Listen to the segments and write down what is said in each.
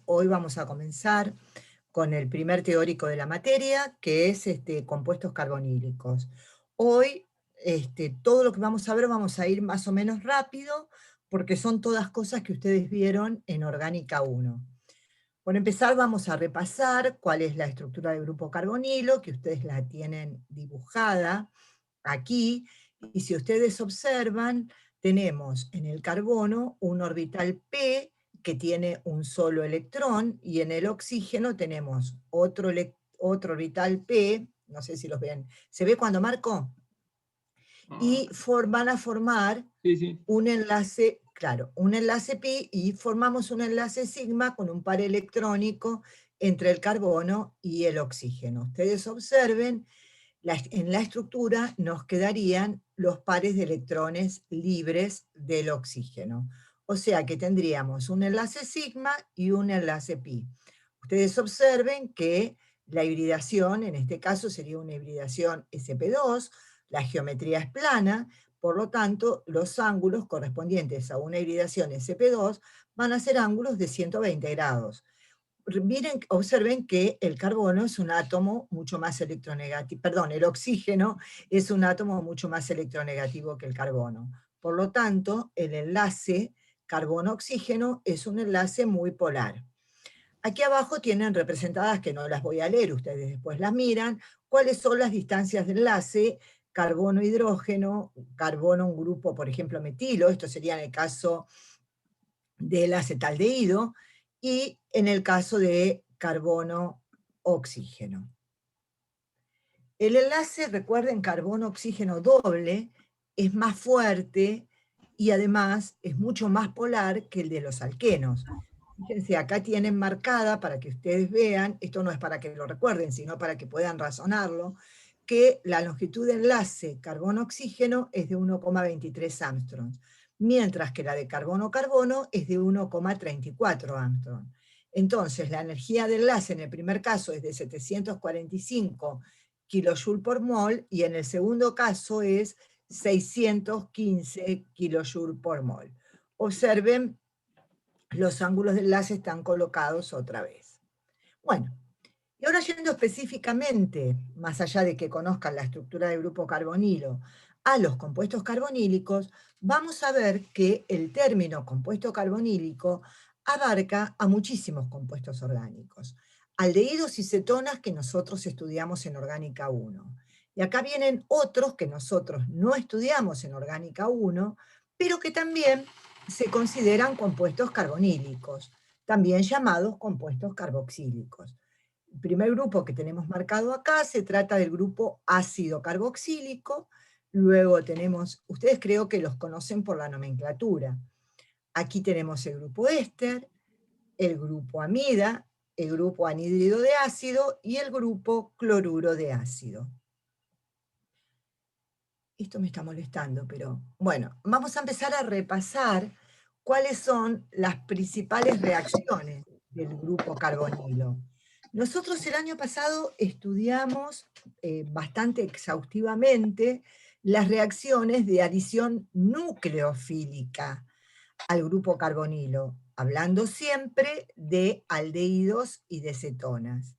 Hoy vamos a comenzar con el primer teórico de la materia, que es compuestos carbonílicos. Hoy todo lo que vamos a ver vamos a ir más o menos rápido, porque son todas cosas que ustedes vieron en Orgánica 1. Por empezar vamos a repasar cuál es la estructura del grupo carbonilo, que ustedes la tienen dibujada aquí, y si ustedes observan, tenemos en el carbono un orbital P que tiene un solo electrón, y en el oxígeno tenemos otro orbital P, no sé si los ven, ¿se ve cuando marco? Y van a formar Sí, sí. un enlace, claro, un enlace pi, y formamos un enlace sigma con un par electrónico entre el carbono y el oxígeno. Ustedes observen, en la estructura nos quedarían los pares de electrones libres del oxígeno. O sea que tendríamos un enlace sigma y un enlace pi. Ustedes observen que la hibridación, en este caso sería una hibridación sp2, la geometría es plana, por lo tanto, los ángulos correspondientes a una hibridación sp2 van a ser ángulos de 120 grados. Miren, observen que el carbono es un átomo mucho más electronegativo, perdón, el oxígeno es un átomo mucho más electronegativo que el carbono. Por lo tanto, el enlace carbono-oxígeno es un enlace muy polar. Aquí abajo tienen representadas, que no las voy a leer, ustedes después las miran, cuáles son las distancias de enlace, carbono-hidrógeno, carbono un grupo, por ejemplo, metilo, esto sería en el caso del acetaldehído, y en el caso de carbono-oxígeno. El enlace, recuerden, carbono-oxígeno doble, es más fuerte y además es mucho más polar que el de los alquenos. Fíjense, acá tienen marcada, para que ustedes vean, esto no es para que lo recuerden, sino para que puedan razonarlo, que la longitud de enlace carbono-oxígeno es de 1,23 angstroms, mientras que la de carbono-carbono es de 1,34 angstroms. Entonces, la energía de enlace en el primer caso es de 745 kJ por mol, y en el segundo caso es 615 kJ por mol. Observen, los ángulos de enlace están colocados otra vez. Bueno, y ahora yendo específicamente, más allá de que conozcan la estructura del grupo carbonilo, a los compuestos carbonílicos, vamos a ver que el término compuesto carbonílico abarca a muchísimos compuestos orgánicos, aldehídos y cetonas que nosotros estudiamos en Orgánica 1. Y acá vienen otros que nosotros no estudiamos en Orgánica 1, pero que también se consideran compuestos carbonílicos, también llamados compuestos carboxílicos. El primer grupo que tenemos marcado acá se trata del grupo ácido carboxílico. Luego tenemos, ustedes creo que los conocen por la nomenclatura. Aquí tenemos el grupo éster, el grupo amida, el grupo anhídrido de ácido y el grupo cloruro de ácido. Esto me está molestando, pero bueno, vamos a empezar a repasar cuáles son las principales reacciones del grupo carbonilo. Nosotros el año pasado estudiamos bastante exhaustivamente las reacciones de adición nucleofílica al grupo carbonilo, hablando siempre de aldehídos y de cetonas.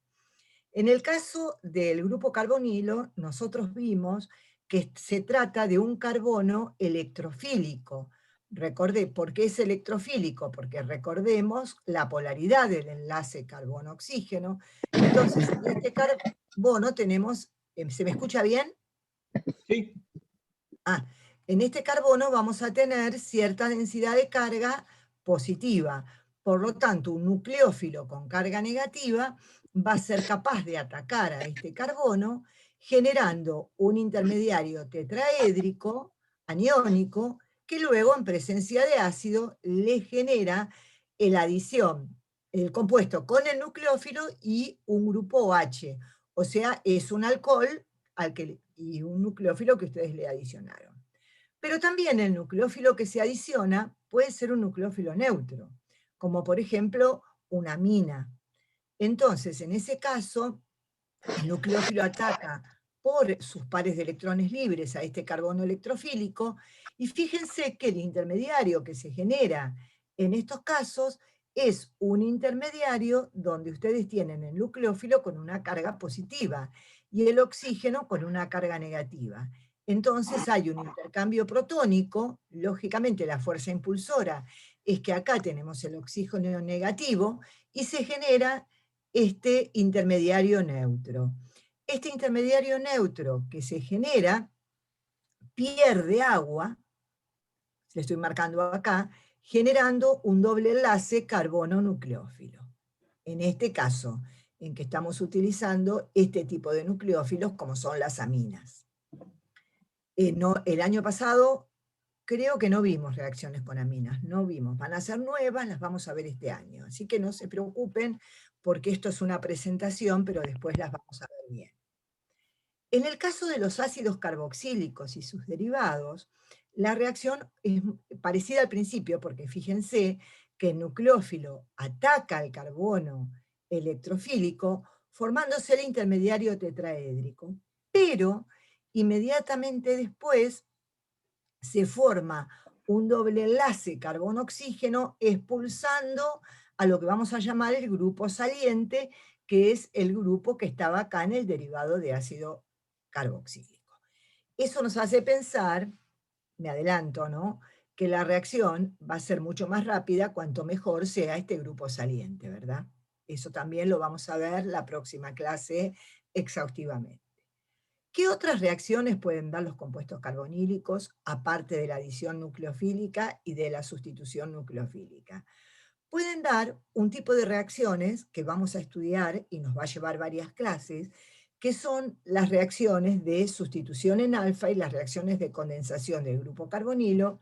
En el caso del grupo carbonilo, nosotros vimos que se trata de un carbono electrofílico. Recordé, ¿por qué es electrofílico? Porque recordemos la polaridad del enlace carbono-oxígeno. Entonces, en este carbono tenemos, ¿se me escucha bien? Sí. En este carbono vamos a tener cierta densidad de carga positiva. Por lo tanto, un nucleófilo con carga negativa va a ser capaz de atacar a este carbono generando un intermediario tetraédrico, aniónico, que luego en presencia de ácido le genera la adición, el compuesto con el nucleófilo y un grupo OH. O sea, es un alcohol y un nucleófilo que ustedes le adicionaron. Pero también el nucleófilo que se adiciona puede ser un nucleófilo neutro, como por ejemplo una amina. Entonces, en ese caso, el nucleófilo ataca por sus pares de electrones libres a este carbono electrofílico, y fíjense que el intermediario que se genera en estos casos es un intermediario donde ustedes tienen el nucleófilo con una carga positiva y el oxígeno con una carga negativa. Entonces hay un intercambio protónico, lógicamente la fuerza impulsora es que acá tenemos el oxígeno negativo y se genera este intermediario neutro. Este intermediario neutro que se genera pierde agua, le estoy marcando acá, generando un doble enlace carbono-nucleófilo. En este caso, en que estamos utilizando este tipo de nucleófilos como son las aminas. El año pasado creo que no vimos reacciones con aminas, no vimos. Van a ser nuevas, las vamos a ver este año. Así que no se preocupen porque esto es una presentación, pero después las vamos a ver bien. En el caso de los ácidos carboxílicos y sus derivados, la reacción es parecida al principio, porque fíjense que el nucleófilo ataca al carbono electrofílico, formándose el intermediario tetraédrico. Pero inmediatamente después se forma un doble enlace carbono-oxígeno expulsando a lo que vamos a llamar el grupo saliente, que es el grupo que estaba acá en el derivado de ácido carboxílico. Eso nos hace pensar, me adelanto, ¿no?, que la reacción va a ser mucho más rápida cuanto mejor sea este grupo saliente, ¿verdad? Eso también lo vamos a ver la próxima clase exhaustivamente. ¿Qué otras reacciones pueden dar los compuestos carbonílicos, aparte de la adición nucleofílica y de la sustitución nucleofílica? Pueden dar un tipo de reacciones que vamos a estudiar y nos va a llevar varias clases, que son las reacciones de sustitución en alfa y las reacciones de condensación del grupo carbonilo,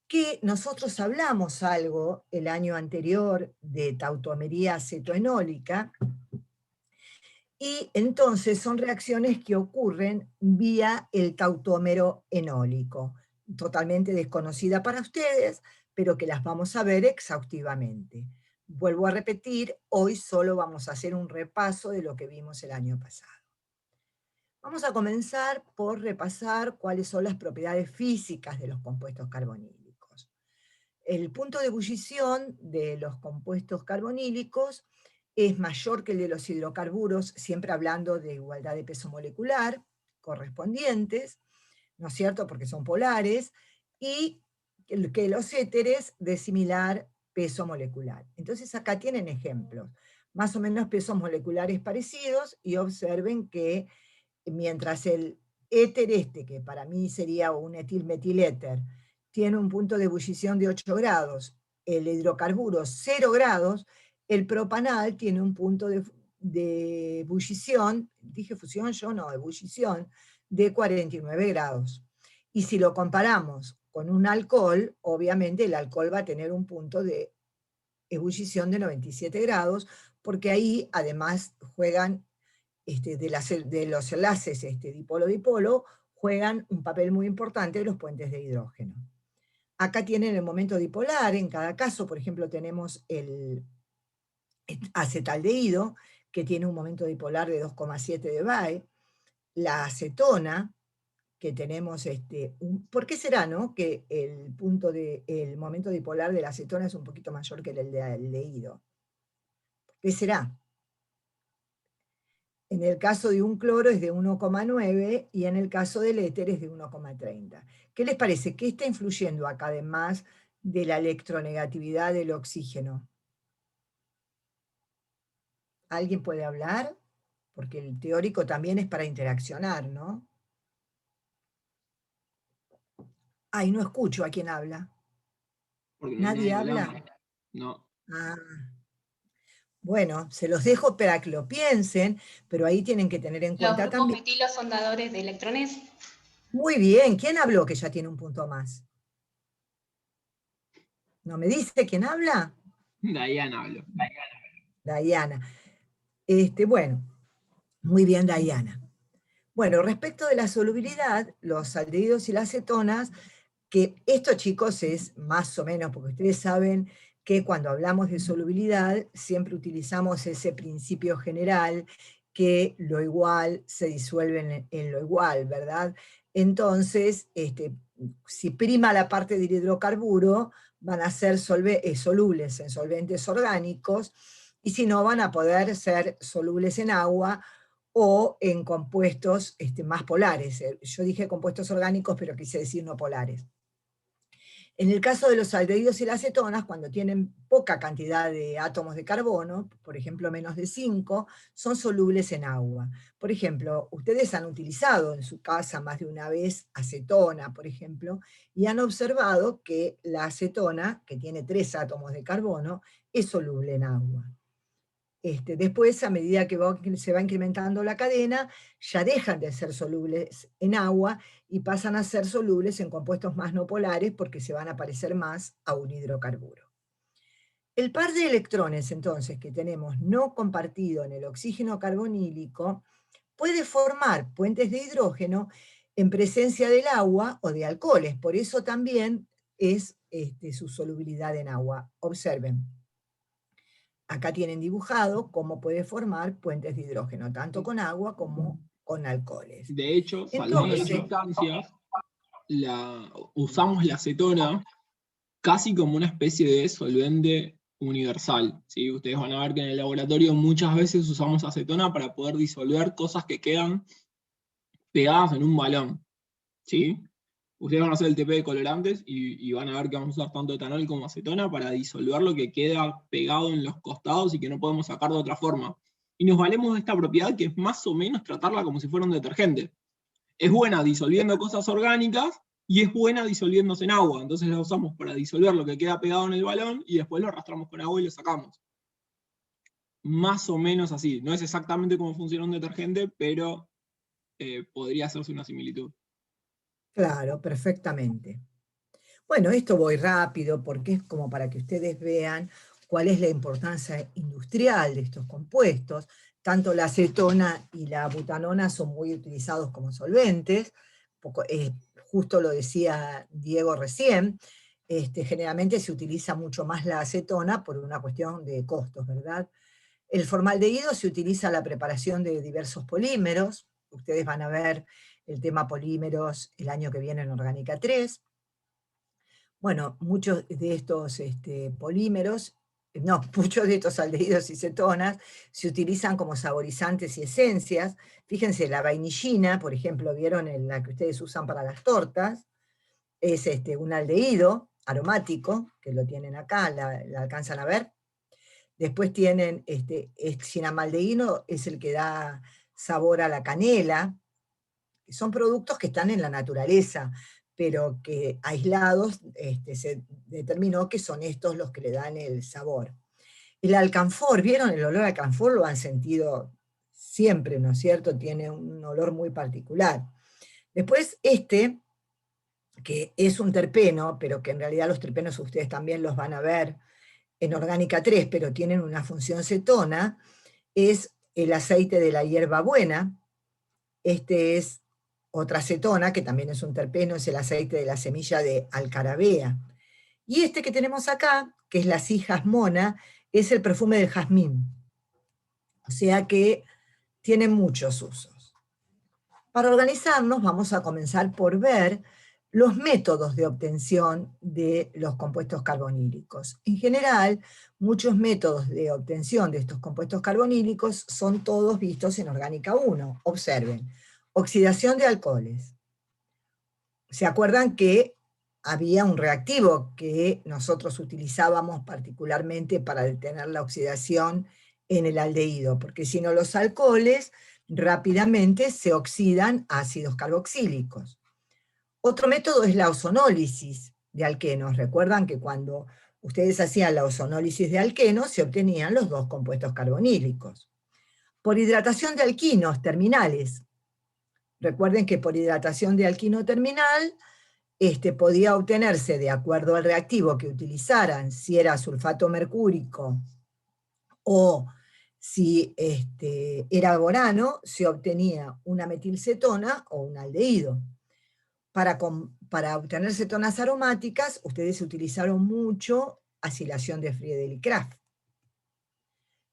que nosotros hablamos algo el año anterior de tautomería cetoenólica, y entonces son reacciones que ocurren vía el tautómero enólico, totalmente desconocida para ustedes, pero que las vamos a ver exhaustivamente. Vuelvo a repetir, hoy solo vamos a hacer un repaso de lo que vimos el año pasado. Vamos a comenzar por repasar cuáles son las propiedades físicas de los compuestos carbonílicos. El punto de ebullición de los compuestos carbonílicos es mayor que el de los hidrocarburos, siempre hablando de igualdad de peso molecular correspondientes, ¿no es cierto?, porque son polares, y que los éteres de similar peso molecular. Entonces acá tienen ejemplos, más o menos pesos moleculares parecidos, y observen que mientras el éter este, que para mí sería un etilmetiléter, tiene un punto de ebullición de 8 grados, el hidrocarburo 0 grados, el propanal tiene un punto de ebullición, dije fusión yo, no, ebullición, de 49 grados. Y si lo comparamos con un alcohol, obviamente el alcohol va a tener un punto de ebullición de 97 grados, porque ahí además juegan de los enlaces dipolo-dipolo, juegan un papel muy importante los puentes de hidrógeno. Acá tienen el momento dipolar, en cada caso, por ejemplo, tenemos el acetaldehído, que tiene un momento dipolar de 2,7 de Bae, la acetona, que tenemos, ¿por qué será, no?, que el momento dipolar de la acetona es un poquito mayor que el del aldehído? ¿Por qué será? En el caso de un cloro es de 1,9 y en el caso del éter es de 1,30. ¿Qué les parece? ¿Qué está influyendo acá además de la electronegatividad del oxígeno? ¿Alguien puede hablar? Porque el teórico también es para interaccionar, ¿no? Ay, no escucho a quién habla. Porque no hay ¿Nadie nadie habla? hablando. No. Ah, bueno, se los dejo para que lo piensen, pero ahí tienen que tener en Los cuenta grupos también. metilo sondadores de electrones. Muy bien, ¿quién habló que ya tiene un punto más? ¿No me dice quién habla? Diana habló. Diana. Bueno, muy bien, Diana. Bueno, respecto de la solubilidad, los aldehídos y las cetonas, que esto, chicos, es más o menos, porque ustedes saben que cuando hablamos de solubilidad siempre utilizamos ese principio general que lo igual se disuelve en lo igual, ¿verdad? Entonces, si prima la parte del hidrocarburo, van a ser solubles en solventes orgánicos, y si no, van a poder ser solubles en agua o en compuestos más polares. Yo dije compuestos orgánicos, pero quise decir no polares. En el caso de los aldehídos y las cetonas, cuando tienen poca cantidad de átomos de carbono, por ejemplo menos de 5, son solubles en agua. Por ejemplo, ustedes han utilizado en su casa más de una vez acetona, por ejemplo, y han observado que la acetona, que tiene 3 átomos de carbono, es soluble en agua. Después, a medida que se va incrementando la cadena, ya dejan de ser solubles en agua y pasan a ser solubles en compuestos más no polares porque se van a parecer más a un hidrocarburo. El par de electrones, entonces, que tenemos no compartido en el oxígeno carbonílico, puede formar puentes de hidrógeno en presencia del agua o de alcoholes. Por eso también es su solubilidad en agua. Observen. Acá tienen dibujado cómo puede formar puentes de hidrógeno, tanto con agua como con alcoholes. De hecho, salvando las Entonces, distancias, usamos la acetona casi como una especie de solvente universal, ¿sí? Ustedes van a ver que en el laboratorio muchas veces usamos acetona para poder disolver cosas que quedan pegadas en un balón, ¿sí? Ustedes van a hacer el TP de colorantes y van a ver que vamos a usar tanto etanol como acetona para disolver lo que queda pegado en los costados y que no podemos sacar de otra forma. Y nos valemos de esta propiedad que es más o menos tratarla como si fuera un detergente. Es buena disolviendo cosas orgánicas y es buena disolviéndose en agua. Entonces la usamos para disolver lo que queda pegado en el balón y después lo arrastramos con agua y lo sacamos. Más o menos así. No es exactamente como funciona un detergente, pero podría hacerse una similitud. claro, perfectamente. Bueno, esto voy rápido porque es como para que ustedes vean cuál es la importancia industrial de estos compuestos. Tanto la acetona y la butanona son muy utilizados como solventes, justo lo decía Diego recién, generalmente se utiliza mucho más la acetona por una cuestión de costos, ¿verdad? El formaldehído se utiliza en la preparación de diversos polímeros. Ustedes van a ver el tema polímeros el año que viene en Orgánica 3. Bueno, muchos de estos polímeros, no, muchos de estos aldehídos y cetonas se utilizan como saborizantes y esencias. Fíjense, la vainillina, por ejemplo, ¿vieron en la que ustedes usan para las tortas? Es un aldehído aromático, que lo tienen acá, la alcanzan a ver. Después tienen, el cinamaldehído es el que da sabor a la canela. Son productos que están en la naturaleza, pero que aislados se determinó que son estos los que le dan el sabor. El alcanfor, ¿vieron el olor a alcanfor? Lo han sentido siempre, ¿no es cierto? Tiene un olor muy particular. Después que es un terpeno, pero que en realidad los terpenos ustedes también los van a ver en Orgánica 3, pero tienen una función cetona, es el aceite de la hierbabuena. Este es otra cetona, que también es un terpeno, es el aceite de la semilla de alcarabea. Y este que tenemos acá, que es la cijasmona, es el perfume del jazmín. O sea que tiene muchos usos. Para organizarnos vamos a comenzar por ver los métodos de obtención de los compuestos carbonílicos. En general, muchos métodos de obtención de estos compuestos carbonílicos son todos vistos en Orgánica 1. Observen. Oxidación de alcoholes. ¿Se acuerdan que había un reactivo que nosotros utilizábamos particularmente para detener la oxidación en el aldehído? Porque si no, los alcoholes rápidamente se oxidan a ácidos carboxílicos. Otro método es la ozonólisis de alquenos. Recuerdan que cuando ustedes hacían la ozonólisis de alquenos se obtenían los dos compuestos carbonílicos. Por hidratación de alquinos terminales. Recuerden que por hidratación de alquino terminal podía obtenerse, de acuerdo al reactivo que utilizaran, si era sulfato mercúrico o si era borano, se obtenía una metilcetona o un aldehído. Para obtener cetonas aromáticas, ustedes utilizaron mucho acilación de Friedel y Kraft.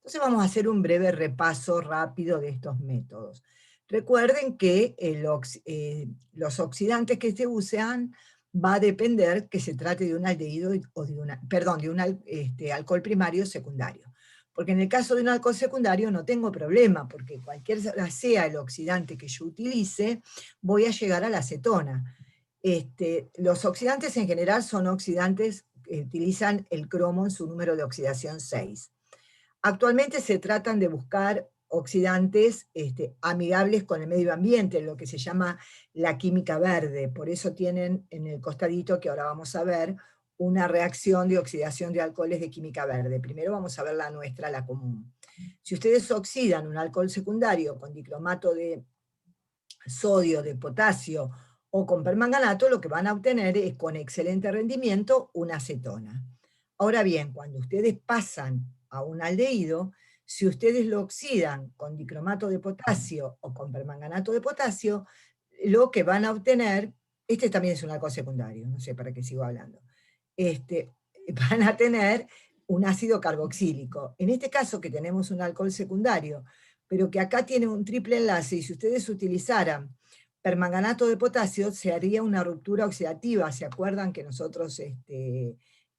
Entonces vamos a hacer un breve repaso rápido de estos métodos. Recuerden que los oxidantes que se usan va a depender que se trate de un aldehído o de de un alcohol primario o secundario. Porque en el caso de un alcohol secundario no tengo problema, porque cualquier sea el oxidante que yo utilice, voy a llegar a la acetona. Los oxidantes en general son oxidantes que utilizan el cromo en su número de oxidación 6. Actualmente se tratan de buscar oxidantes amigables con el medio ambiente, lo que se llama la química verde. Por eso tienen en el costadito, que ahora vamos a ver, una reacción de oxidación de alcoholes de química verde. Primero vamos a ver la nuestra, la común. Si ustedes oxidan un alcohol secundario con dicromato de sodio, de potasio o con permanganato, lo que van a obtener es, con excelente rendimiento, una acetona. Ahora bien, cuando ustedes pasan a un aldehído, si ustedes lo oxidan con dicromato de potasio o con permanganato de potasio, lo que van a obtener, también es un alcohol secundario, no sé para qué sigo hablando, van a tener un ácido carboxílico. En este caso, que tenemos un alcohol secundario, pero que acá tiene un triple enlace, y si ustedes utilizaran permanganato de potasio, se haría una ruptura oxidativa. ¿Se acuerdan que nosotros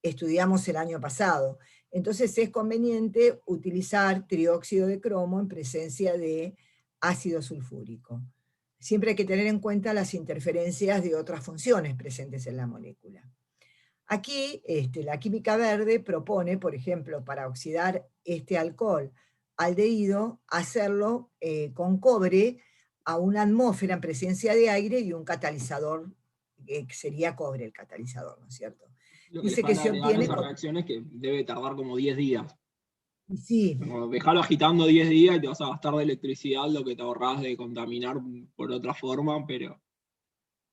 estudiamos el año pasado? Entonces es conveniente utilizar trióxido de cromo en presencia de ácido sulfúrico. Siempre hay que tener en cuenta las interferencias de otras funciones presentes en la molécula. Aquí la química verde propone, por ejemplo, para oxidar este alcohol aldehído, hacerlo con cobre a una atmósfera en presencia de aire y un catalizador, que sería cobre el catalizador, ¿no es cierto? Lo que le Dice que falta se agregar a obtiene esa reacción es que debe tardar como 10 días. sí, Dejarlo agitando 10 días y te vas a gastar de electricidad lo que te ahorrás de contaminar por otra forma, pero...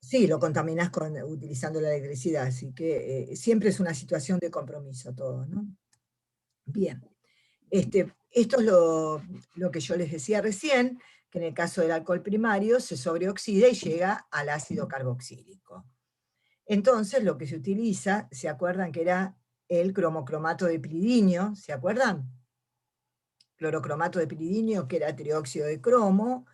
sí, lo contaminás utilizando la electricidad, así que siempre es una situación de compromiso todo, ¿no? Bien. Esto es lo que yo les decía recién, que en el caso del alcohol primario se sobreoxida y llega al ácido carboxílico. Entonces lo que se utiliza, ¿se acuerdan que era el cromocromato de piridinio? ¿Se acuerdan? Clorocromato de piridinio, que era trióxido de cromo,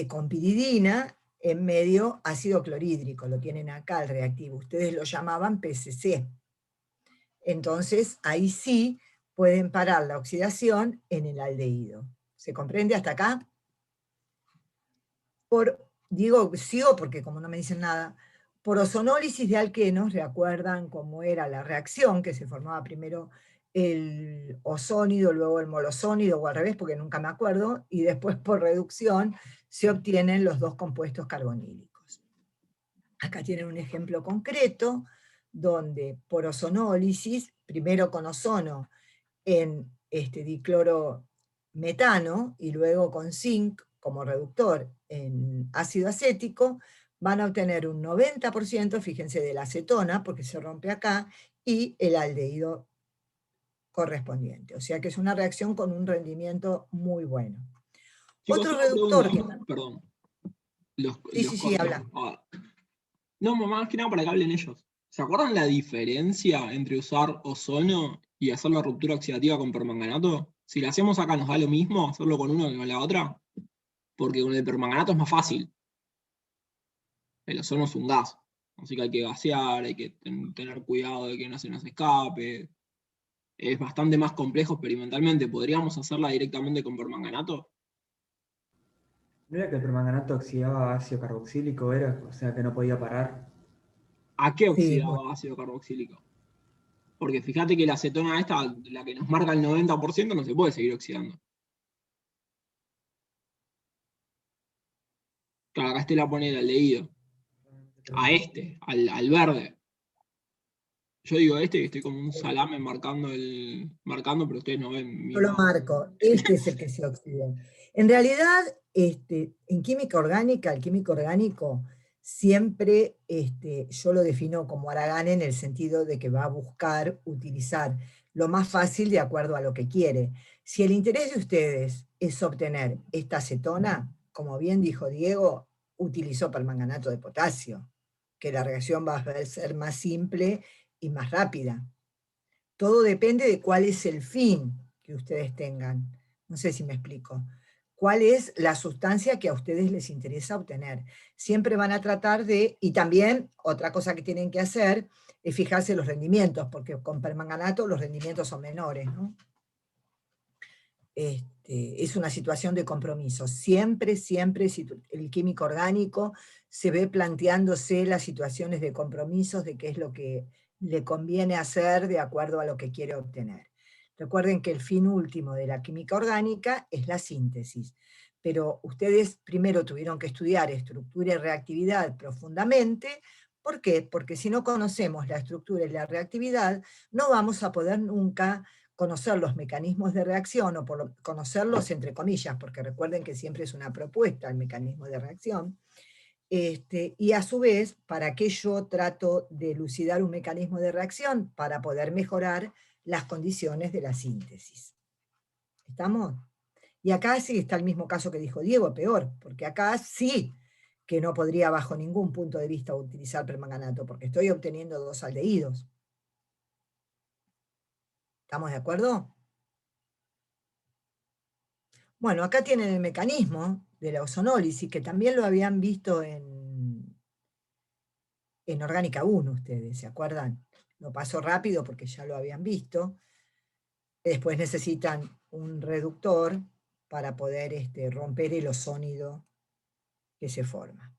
con piridina, en medio ácido clorhídrico. Lo tienen acá el reactivo. Ustedes lo llamaban PCC. Entonces ahí sí pueden parar la oxidación en el aldehído. ¿Se comprende hasta acá? Sigo porque como no me dicen nada, por ozonólisis de alquenos, ¿recuerdan cómo era la reacción? Que se formaba primero el ozónido, luego el molosónido, o al revés, porque nunca me acuerdo, y después por reducción se obtienen los dos compuestos carbonílicos. Acá tienen un ejemplo concreto, donde por ozonólisis, primero con ozono en diclorometano y luego con zinc como reductor en ácido acético, van a obtener un 90%, fíjense, de la acetona, porque se rompe acá, y el aldehído correspondiente. O sea que es una reacción con un rendimiento muy bueno. Chicos, Otro una reductor pregunta, que... perdón, Sí, los sí, corté. habla. No, más que nada para que hablen ellos. ¿Se acuerdan la diferencia entre usar ozono y hacer la ruptura oxidativa con permanganato? Si la hacemos acá, ¿nos da lo mismo hacerlo con uno que con la otra? Porque con el permanganato es más fácil. El ozono es un gas. Así que hay que gasear, hay que tener cuidado de que no se nos escape. Es bastante más complejo experimentalmente. ¿Podríamos hacerla directamente con permanganato? ¿No era que el permanganato oxidaba ácido carboxílico, era? O sea, que no podía parar. ¿A qué Sí, bueno. oxidaba ácido carboxílico? Porque fíjate que la acetona esta, la que nos marca el 90%, no se puede seguir oxidando. Claro, acá la pone el aldehído. A al verde. Yo digo que estoy como un salame marcando, pero ustedes no ven mi Yo lo mouse. marco, este es el que se oxida. En realidad, en química orgánica, el químico orgánico siempre yo lo defino como Aragán, en el sentido de que va a buscar utilizar lo más fácil de acuerdo a lo que quiere. Si el interés de ustedes es obtener esta acetona, como bien dijo Diego, utilizó permanganato de potasio, que la reacción va a ser más simple y más rápida. Todo depende de cuál es el fin que ustedes tengan. No sé si me explico. cuál es la sustancia que a ustedes les interesa obtener. Siempre van a tratar de, y también otra cosa que tienen que hacer es fijarse los rendimientos, porque con permanganato los rendimientos son menores, ¿no? Es una situación de compromiso. Siempre, siempre, si el químico orgánico se ve planteándose las situaciones de compromisos de qué es lo que le conviene hacer de acuerdo a lo que quiere obtener. Recuerden que el fin último de la química orgánica es la síntesis, pero ustedes primero tuvieron que estudiar estructura y reactividad profundamente. ¿Por qué? Porque si no conocemos la estructura y la reactividad, no vamos a poder nunca conocer los mecanismos de reacción, o conocerlos entre comillas, porque recuerden que siempre es una propuesta el mecanismo de reacción, y a su vez, ¿para qué yo trato de elucidar un mecanismo de reacción? Para poder mejorar las condiciones de la síntesis. ¿Estamos? Y acá sí está el mismo caso que dijo Diego, peor, porque acá sí que no podría bajo ningún punto de vista utilizar permanganato, porque estoy obteniendo dos aldehídos. ¿Estamos de acuerdo? Bueno, acá tienen el mecanismo de la ozonólisis, que también lo habían visto en Orgánica 1 ustedes, ¿se acuerdan? Lo paso rápido porque ya lo habían visto. Después necesitan un reductor para poder romper el ozónido que se forma.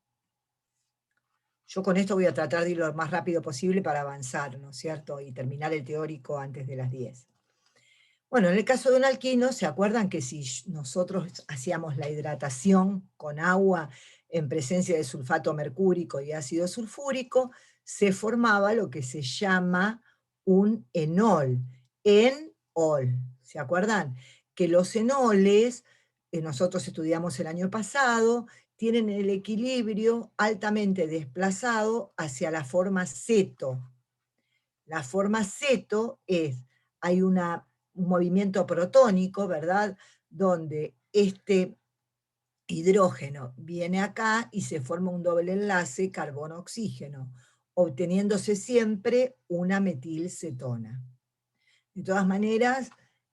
Yo con esto voy a tratar de ir lo más rápido posible para avanzar, ¿no es cierto? Y terminar el teórico antes de las 10. Bueno, en el caso de un alquino, ¿se acuerdan que si nosotros hacíamos la hidratación con agua en presencia de sulfato mercúrico y ácido sulfúrico, se formaba lo que se llama un enol, enol, ¿se acuerdan? Que los enoles, nosotros estudiamos el año pasado, tienen el equilibrio altamente desplazado hacia la forma ceto. La forma ceto es, hay un movimiento protónico, ¿verdad? Donde este hidrógeno viene acá y se forma un doble enlace carbono-oxígeno, obteniéndose siempre una metilcetona. De todas maneras,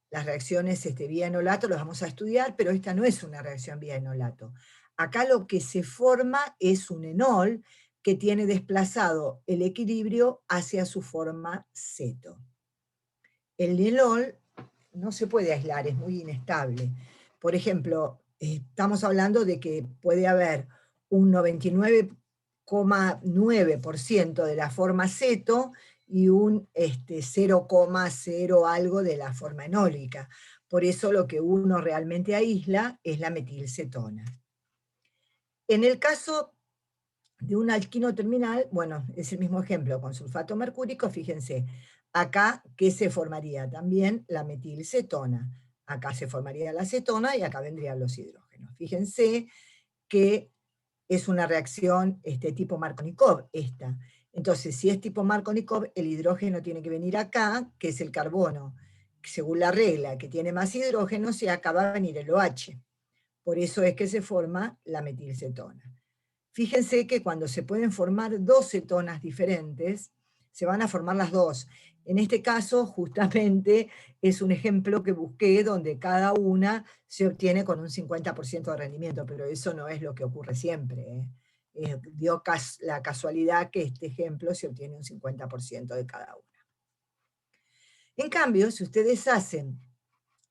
las reacciones vía-enolato las vamos a estudiar, pero esta no es una reacción vía-enolato. Acá lo que se forma es un enol que tiene desplazado el equilibrio hacia su forma ceto. El enol no se puede aislar, es muy inestable. Por ejemplo, estamos hablando de que puede haber un 99,9% de la forma ceto y un 0,0 algo de la forma enólica. Por eso lo que uno realmente aísla es la metilcetona. En el caso de un alquino terminal, bueno, es el mismo ejemplo, con sulfato mercúrico, fíjense, acá, ¿qué se formaría? También la metilcetona. Acá se formaría la acetona y acá vendrían los hidrógenos. Fíjense que es una reacción tipo Markovnikov, esta. Entonces, si es tipo Markovnikov, el hidrógeno tiene que venir acá, que es el carbono, según la regla, que tiene más hidrógenos, y acá va a venir el OH. Por eso es que se forma la metilcetona. Fíjense que cuando se pueden formar dos cetonas diferentes, se van a formar las dos. En este caso, justamente, es un ejemplo que busqué donde cada una se obtiene con un 50% de rendimiento, pero eso no es lo que ocurre siempre. Dio la casualidad que este ejemplo se obtiene un 50% de cada una. En cambio, si ustedes hacen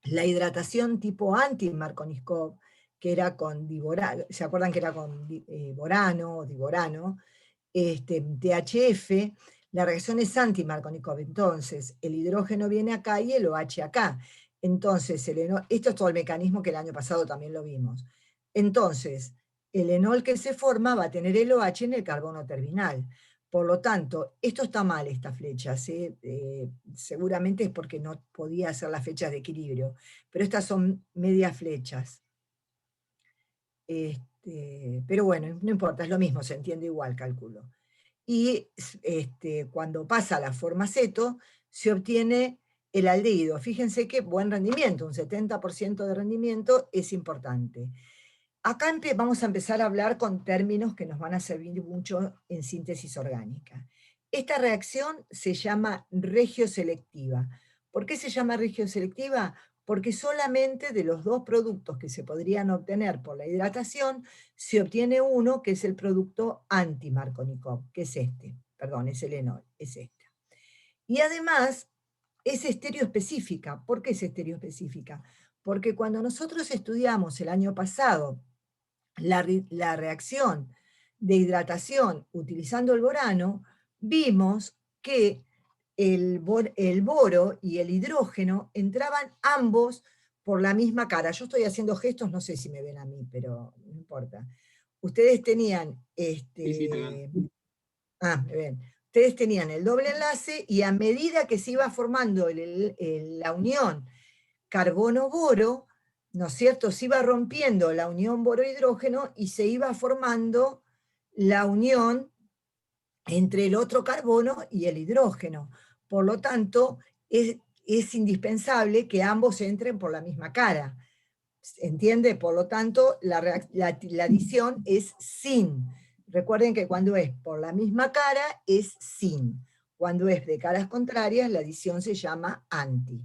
la hidratación tipo anti-Markovnikov, que era con diborano, ¿se acuerdan que era con borano o diborano? THF, la reacción es anti-Markovnikov, entonces el hidrógeno viene acá y el OH acá. Entonces, esto es todo el mecanismo que el año pasado también lo vimos. Entonces, el enol que se forma va a tener el OH en el carbono terminal. Por lo tanto, esto está mal, esta flecha, seguramente es porque no podía hacer las flechas de equilibrio, pero estas son medias flechas. Pero bueno, no importa, es lo mismo, se entiende igual, calculo. Y cuando pasa a la forma ceto, se obtiene el aldehído. Fíjense qué buen rendimiento, un 70% de rendimiento es importante. Acá vamos a empezar a hablar con términos que nos van a servir mucho en síntesis orgánica. Esta reacción se llama regioselectiva. ¿Por qué se llama regioselectiva? porque solamente de los dos productos que se podrían obtener por la hidratación, se obtiene uno que es el producto anti-Markovnikov, que es este, perdón, es el enol, es este. Y además es estereoespecífica. ¿Por qué es estereoespecífica? Porque cuando nosotros estudiamos el año pasado la reacción de hidratación utilizando el borano, vimos que el boro y el hidrógeno entraban ambos por la misma cara. Yo estoy haciendo gestos, no sé si me ven a mí, pero no importa. Ustedes tenían Sí, sí, te ven. me ven. Ustedes tenían el doble enlace y a medida que se iba formando la unión carbono-boro, ¿no es cierto? Se iba rompiendo la unión boro-hidrógeno y se iba formando la unión entre el otro carbono y el hidrógeno. Por lo tanto, es indispensable que ambos entren por la misma cara. ¿Entiende? Por lo tanto, la adición es sin. Recuerden que cuando es por la misma cara, es sin. Cuando es de caras contrarias, la adición se llama anti.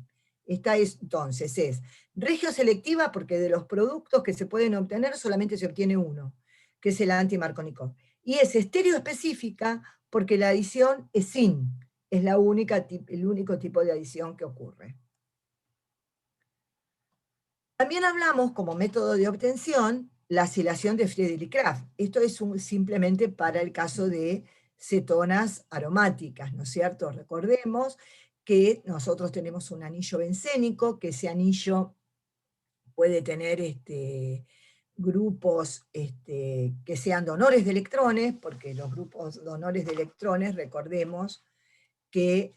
Esta es, entonces, es regioselectiva porque de los productos que se pueden obtener solamente se obtiene uno, que es el anti-Markovnikov. Y es estereoespecífica porque la adición es sin. Es el único tipo de adición que ocurre. También hablamos como método de obtención la acilación de Friedrich-Crafts. Esto es simplemente para el caso de cetonas aromáticas, ¿no es cierto? Recordemos que nosotros tenemos un anillo bencénico, que ese anillo puede tener grupos que sean donores de electrones, porque los grupos donores de electrones, recordemos que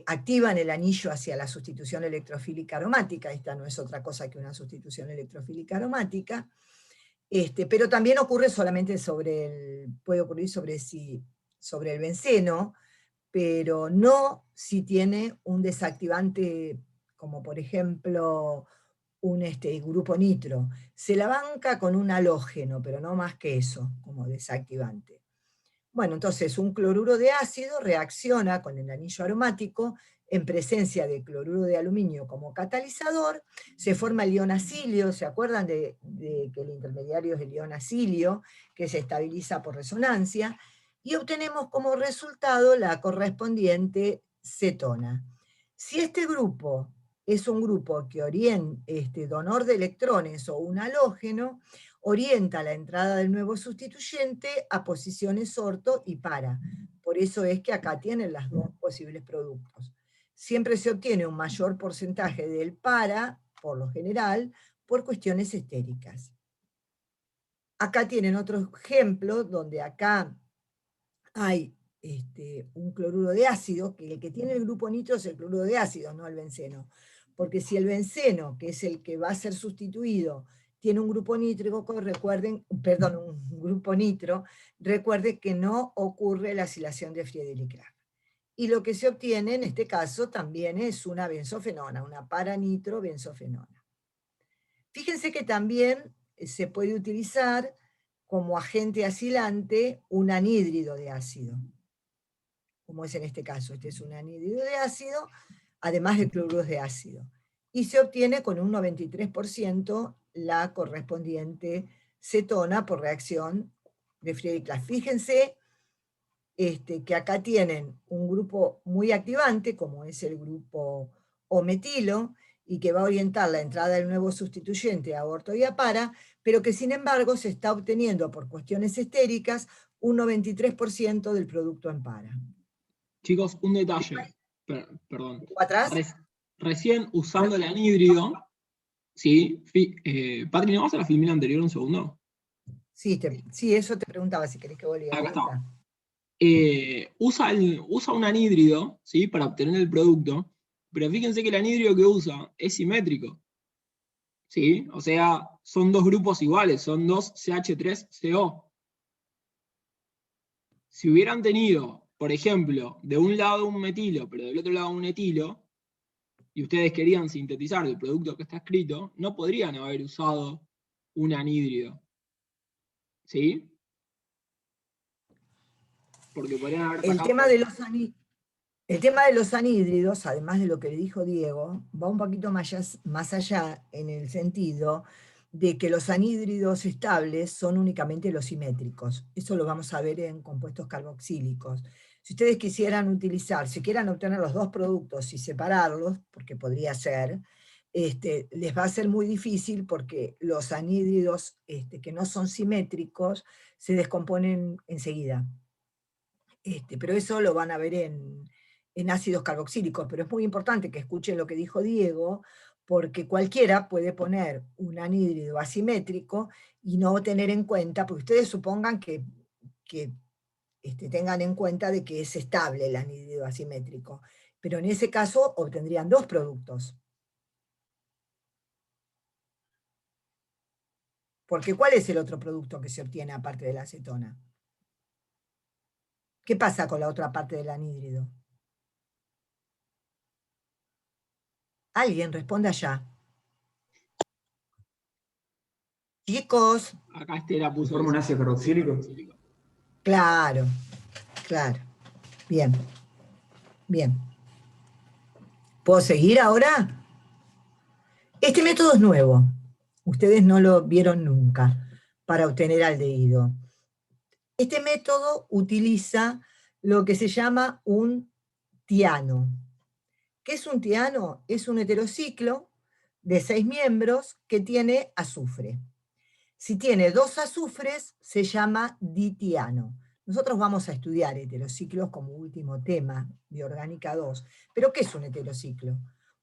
activan el anillo hacia la sustitución electrofílica aromática. Esta no es otra cosa que una sustitución electrofílica aromática, pero también ocurre solamente puede ocurrir sobre el benceno, pero no si tiene un desactivante, como por ejemplo un grupo nitro. Se la banca con un halógeno, pero no más que eso, como desactivante. Bueno, entonces un cloruro de ácido reacciona con el anillo aromático en presencia de cloruro de aluminio como catalizador, se forma el ion acilio, ¿se acuerdan de que el intermediario es el ion acilio, que se estabiliza por resonancia? Y obtenemos como resultado la correspondiente cetona. Si este grupo es un grupo que donor de electrones o un halógeno, orienta la entrada del nuevo sustituyente a posiciones orto y para. Por eso es que acá tienen los dos posibles productos. Siempre se obtiene un mayor porcentaje del para, por lo general, por cuestiones estéricas. Acá tienen otro ejemplo, donde acá hay un cloruro de ácido, que el que tiene el grupo nitro es el cloruro de ácido, no el benceno. Porque si el benceno, que es el que va a ser sustituido, tiene un grupo nítrico, un grupo nitro, recuerde que no ocurre la acilación de Friedrich-Crafts. Y lo que se obtiene en este caso también es una benzofenona, una paranitro-benzofenona. Fíjense que también se puede utilizar como agente acilante un anhídrido de ácido, como es en este caso. Este es un anhídrido de ácido, además de cloruros de ácido. Y se obtiene con un 93% la correspondiente cetona por reacción de Friedrich-Crafts. Fíjense que acá tienen un grupo muy activante, como es el grupo O-metilo, y que va a orientar la entrada del nuevo sustituyente a orto y a para, pero que sin embargo se está obteniendo por cuestiones estéricas un 93% del producto en para. Chicos, un detalle. Perdón. ¿Atrás? Recién usando el anhídrido, ¿sí? Patri, ¿no vas a la filmina anterior un segundo? Sí, eso te preguntaba si querés que volviera. Acá está. Usa un anhídrido, ¿sí? Para obtener el producto, pero fíjense que el anhídrido que usa es simétrico, ¿sí? O sea, son dos grupos iguales, son dos CH3CO. Si hubieran tenido, por ejemplo, de un lado un metilo, pero del otro lado un etilo, y ustedes querían sintetizar el producto que está escrito, no podrían haber usado un anhídrido, ¿sí? Porque podrían haber sacado... El tema de los anhídridos, además de lo que le dijo Diego, va un poquito más allá en el sentido de que los anhídridos estables son únicamente los simétricos. Eso lo vamos a ver en compuestos carboxílicos. Si ustedes quisieran utilizar, si quieran obtener los dos productos y separarlos, porque podría ser, les va a ser muy difícil porque los anhídridos que no son simétricos se descomponen enseguida. Pero eso lo van a ver en ácidos carboxílicos, pero es muy importante que escuchen lo que dijo Diego, porque cualquiera puede poner un anhídrido asimétrico y no tener en cuenta, porque ustedes supongan que tengan en cuenta de que es estable el anhídrido asimétrico, pero en ese caso obtendrían dos productos. Porque ¿cuál es el otro producto que se obtiene aparte de la acetona? ¿Qué pasa con la otra parte del anhídrido? Alguien responde allá. Chicos. Acá Estela puso ¿Forma un ácido carboxílico? Claro, claro. Bien. Bien. ¿Puedo seguir ahora? Este método es nuevo. Ustedes no lo vieron nunca para obtener aldehído. Este método utiliza lo que se llama un tiano. ¿Qué es un tiano? Es un heterociclo de 6 miembros que tiene azufre. Si tiene 2 azufres, se llama ditiano. Nosotros vamos a estudiar heterociclos como último tema de Orgánica 2. ¿Pero qué es un heterociclo?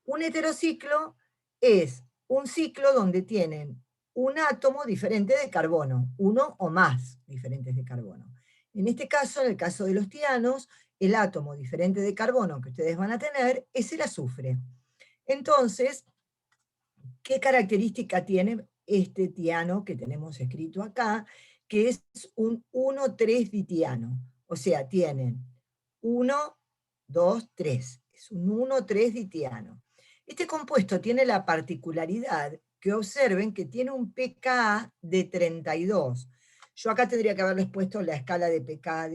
Un heterociclo es un ciclo donde tienen un átomo diferente de carbono, uno o más diferentes de carbono. En este caso, en el caso de los tianos, el átomo diferente de carbono que ustedes van a tener es el azufre. Entonces, ¿qué característica tiene este tiano que tenemos escrito acá? Que es un 1,3-ditiano. O sea, tienen 1, 2, 3. Es un 1,3-ditiano. Este compuesto tiene la particularidad que observen que tiene un pKa de 32. Yo acá tendría que haberles puesto la escala de pKa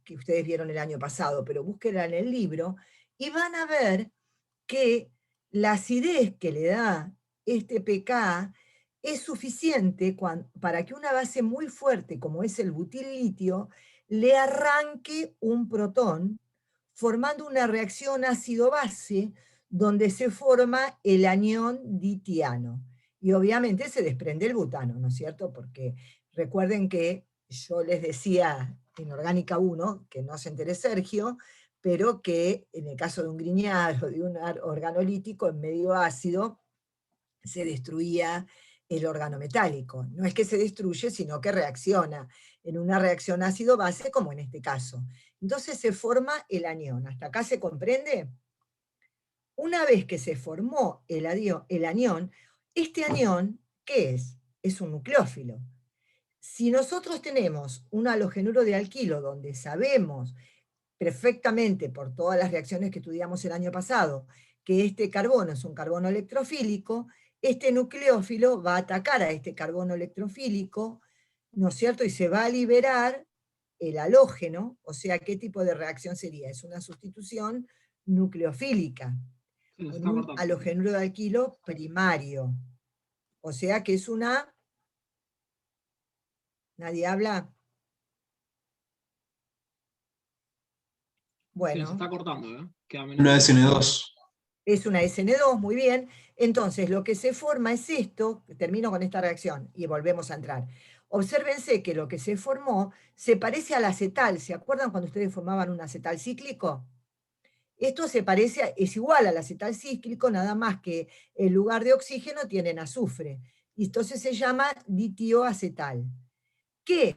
que ustedes vieron el año pasado, pero búsquenla en el libro y van a ver que la acidez que le da este pKa es suficiente para que una base muy fuerte como es el butil-litio le arranque un protón formando una reacción ácido-base donde se forma el anión ditiano. Y obviamente se desprende el butano, ¿no es cierto? Porque recuerden que yo les decía en Orgánica 1, que no se entere Sergio, pero que en el caso de un Grignard o de un organolítico en medio ácido se destruía el organometálico. No es que se destruye, sino que reacciona en una reacción ácido-base, como en este caso. Entonces se forma el anión. ¿Hasta acá se comprende? Una vez que se formó el anión, este anión, ¿qué es? Es un nucleófilo. Si nosotros tenemos un halogenuro de alquilo donde sabemos perfectamente por todas las reacciones que estudiamos el año pasado, que este carbono es un carbono electrofílico, este nucleófilo va a atacar a este carbono electrofílico, ¿no es cierto? Y se va a liberar el halógeno, o sea, ¿qué tipo de reacción sería? Es una sustitución nucleofílica, con un halogenuro de alquilo primario. O sea que es una... ¿Nadie habla? Bueno. Se está cortando, ¿eh? Una SN2. Es una SN2, muy bien. Entonces, lo que se forma es esto, termino con esta reacción y volvemos a entrar. Obsérvense que lo que se formó se parece al acetal. ¿Se acuerdan cuando ustedes formaban un acetal cíclico? Esto se parece, es igual al acetal cíclico, nada más que en lugar de oxígeno tienen azufre. Y entonces se llama ditioacetal. ¿Qué